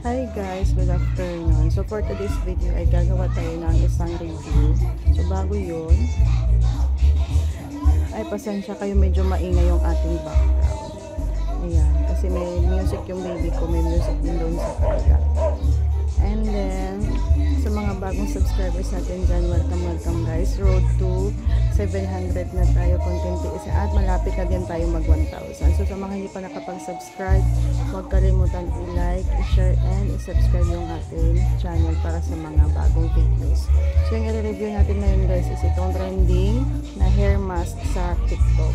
Hi guys, good afternoon. So for today's video ay gagawa tayo ng isang review. So bago yun, ay pasensya kayo, medyo maingay yung ating background. Ayan, kasi may music yung baby ko, may music din doon sa kanila. And then, sa mga bagong subscribers natin dyan, welcome guys. Road to 700 na tayo, content isa, at malapit na din tayo mag 1,000. So sa mga hindi pa nakapag-subscribe, huwag kalimutan i-like, i-share, and i-subscribe yung ating channel para sa mga bagong videos. So yung i-review natin ngayon guys is itong trending na hair mask sa TikTok.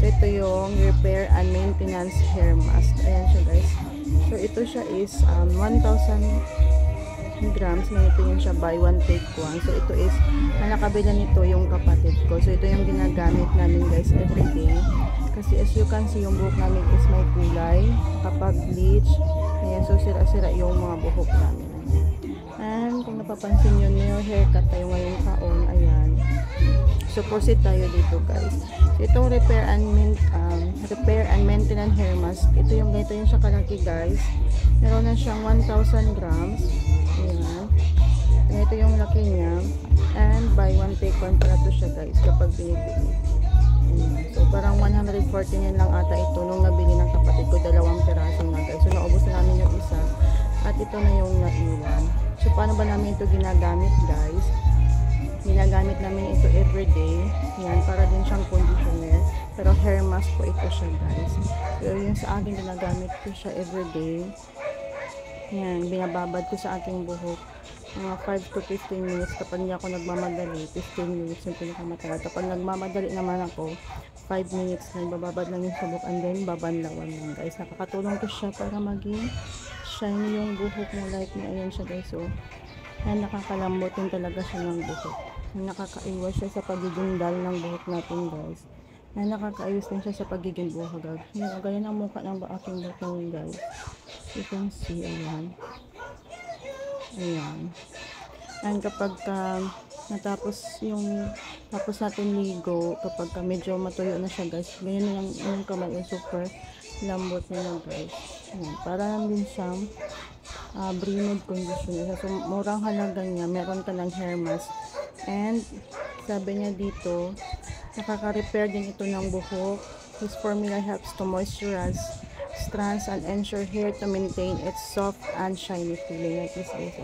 So ito yung repair and maintenance hair mask. Ayan siya guys. So ito siya is 1,000 grams, na ito yung siya buy one take one. So ito is nakabila nito yung kapatid ko. So ito yung ginagamit namin guys everyday, kasi as you can see yung buhok namin is may kulay kapag bleach. Ayan, so sira-sira yung mga buhok namin. And kung napapansin nyo, new haircut tayo ngayong taon. Ayan, so proceed tayo dito guys. So itong repair and maintenance hair mask, ito yung ganito yung siya kalaki guys. Meron na siyang 1,000 grams. Ayan. Ito yung laki niya. And buy one take one pala to siya guys kapag binibili. Ayan. So parang 114 lang ata ito nung nabili ng kapatid ko, 2 piraso na guys. So naubos na namin yung isa. At ito na yung naiwan. So paano ba namin ito ginagamit guys? Ginagamit namin ito everyday. Yan, para din siyang conditioner. Pero hair mask po ito siya guys. So yung sa akin, ginagamit ko siya everyday. Yan, binababad ko sa aking buhok. Mga 5 to 15 minutes kapag hindi ako nagmamadali. 15 minutes yung pinakamatagal. Kapag nagmamadali naman ako, 5 minutes na bababad lang yung subok, and then babanlawan lang guys. Nakakatulong to siya para maging shiny yung buhok mo, like na ayan siya guys. So yan, nakakalambot din talaga siya ng buhok. Nakakaiwas siya sa pagiging dull ng buhok natin guys. Na nakakaayos din siya sa pagiging buhok guys. Yan, ganyan ang mukha ng aking buhok guys. You can see, ayan. Ayan. And kapag natapos tapos natin ligo, kapag medyo matuyo na siya guys, ganyan na yung kamay, super lambot na guys. Ayan. Para lang din siyang Bremod conditioner. So murang halaga niya, meron ka ng hair mask. And sabi niya dito, nakaka-repair din ito ng buhok. This formula helps to moisturize strands and ensure hair to maintain its soft and shiny feeling, like this guys.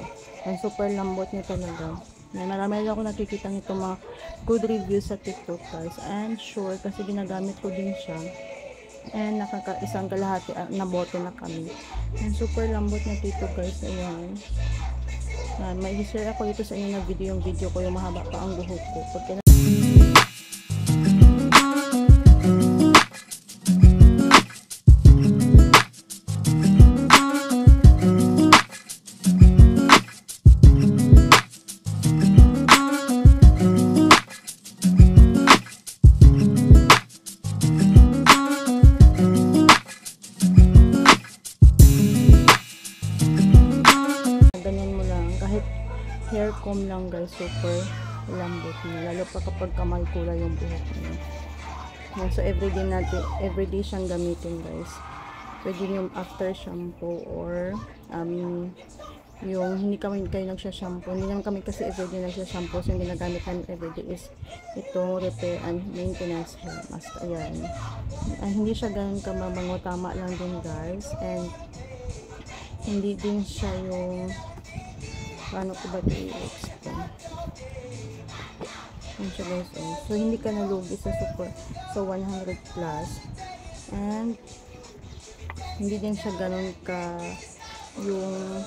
And super lambot niya talaga. Marami ako nakikita nito mga good reviews sa TikTok guys. And sure, kasi ginagamit ko din siya. And isang kalahati na bote na kami. And super lambot na dito guys. Ayan. May i-share ako dito sa inyo na video, yung video ko yung mahaba pa ang buhok ko. Pagka hair comb lang guys, super lambot niya, lalo pa kapag kamay kulay yung buhok niya. So everyday siyang gamitin guys. Pwede yung after shampoo or yung hindi kayo nagsha-shampoo. Hindi naman kami kasi everyday nagsha-shampoo. So yung ginagamit namin everyday is itong repair and maintenance hair mask. Ayan. Hindi siya ganun kamabango, tama lang din guys. And hindi din siya yung paano ko ba ito i-explain. So hindi ka nalugi sa super, so 100 plus, and hindi din siya ganun ka yung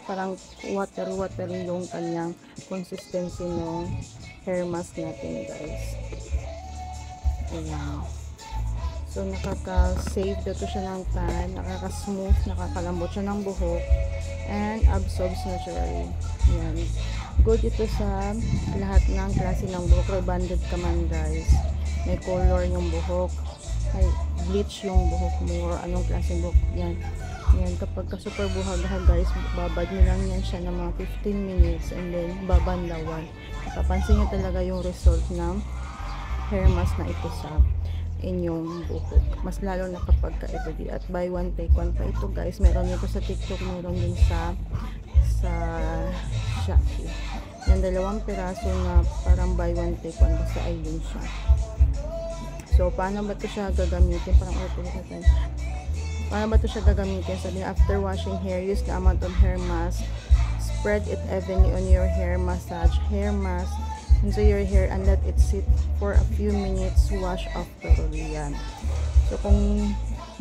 parang watery yung kanyang consistency ng hair mask natin guys. Ayan. So nakaka-save dito siya ng tan, nakaka-smooth, nakakalambot siya ng buhok, and absorbs naturally. Yan. Good ito sa lahat ng klase ng buhok. Rebonded ka man guys, may color yung buhok, may bleach yung buhok mo, or anong klase buhok yan. Yan, kapag ka super buhag-hag guys, babad nyo lang yan siya ng mga 15 minutes, and then babanlawan. Nakapansin nyo talaga yung result ng hair mask na ito sa inyong buhok. Mas lalo na kapag ka-everyday. At buy one take one pa ito guys. Meron nito sa TikTok, meron din sa Shopee. Yan, 2 piraso na parang buy one take one. Basta ayun siya. So, paano ba ito siya gagamitin? Parang paano ba ito siya gagamitin? Sabi niya, after washing hair, use the amount of hair mask. Spread it evenly on your hair. Massage hair mask into your hair and let it sit for a few minutes. Wash off thoroughly. Yan. So, kung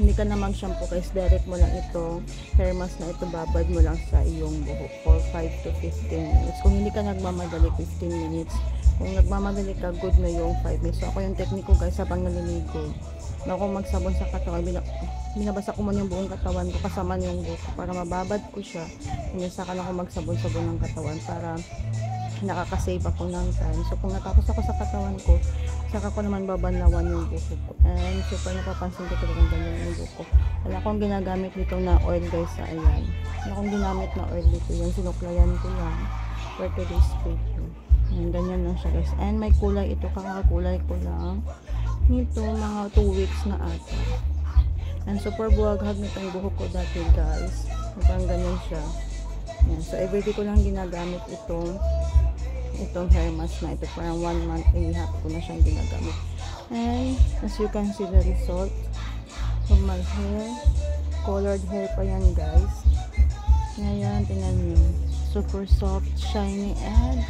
hindi ka na mag-shampoo guys, direct mo lang ito, hair mask na ito, babad mo lang sa iyong buhok for 5 to 15 minutes. Kung hindi ka nagmamadali, 15 minutes. Kung nagmamadali ka, good na yung 5 minutes. So, ako yung technique ko guys, habang naliligo, bago magsabon sa katawan, binabasa ko muna yung buong katawan ko, kasama yung buhok ko, para mababad ko siya. And saka lang ako magsabon-sabon ng katawan para nakakasave ako ng time. So, kung natapos ako sa katawan ko, saka ko naman babanlawan yung buhok ko. And super napapansin ko talagang ganyan yung buhok ko. Wala akong ginagamit dito na oil guys sa ayan. Wala akong ginamit na oil dito. Yan, sinuklayan ko lang for today's video. Yan, ganyan lang siya guys. And may kulay ito, kakakulay ko lang nito mga 2 weeks na ata. And super buwaghag nitong buhok ko dati guys. Parang ganyan siya. Yan. So everyday ko lang ginagamit itong hair mask na ito. Parang 1 month and a half ko na siyang ginagamit. And as you can see the result of my hair. Colored hair pa yan guys. Ngayon, tingnan nyo. Super soft, shiny, and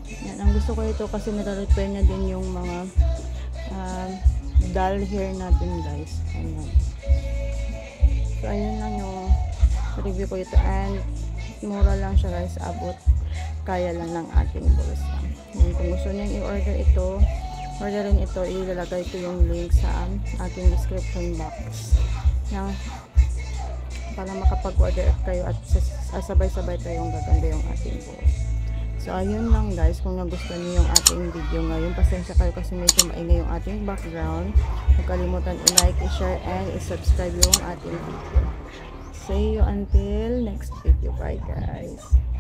yan. Ang gusto ko ito kasi nare-repair niya din yung mga dull hair natin guys. Ayan. So ayun lang yung review ko ito, and mura lang siya guys, abot kaya lang ng ating bulsa. Yan, kung gusto niyo i-order ito, orderin ito, ilalagay ko yung link sa ating description box. Yan, para makapag-order kayo at sabay-sabay tayong gaganda yung ating buhok. So ayun lang guys, kung nagustuhan niyo yung ating video ngayon, pasensya kayo kasi medyo maingay yung ating background. Huwag kalimutan i-like, i-share, and i-subscribe yung ating video. See you until next video. Bye guys.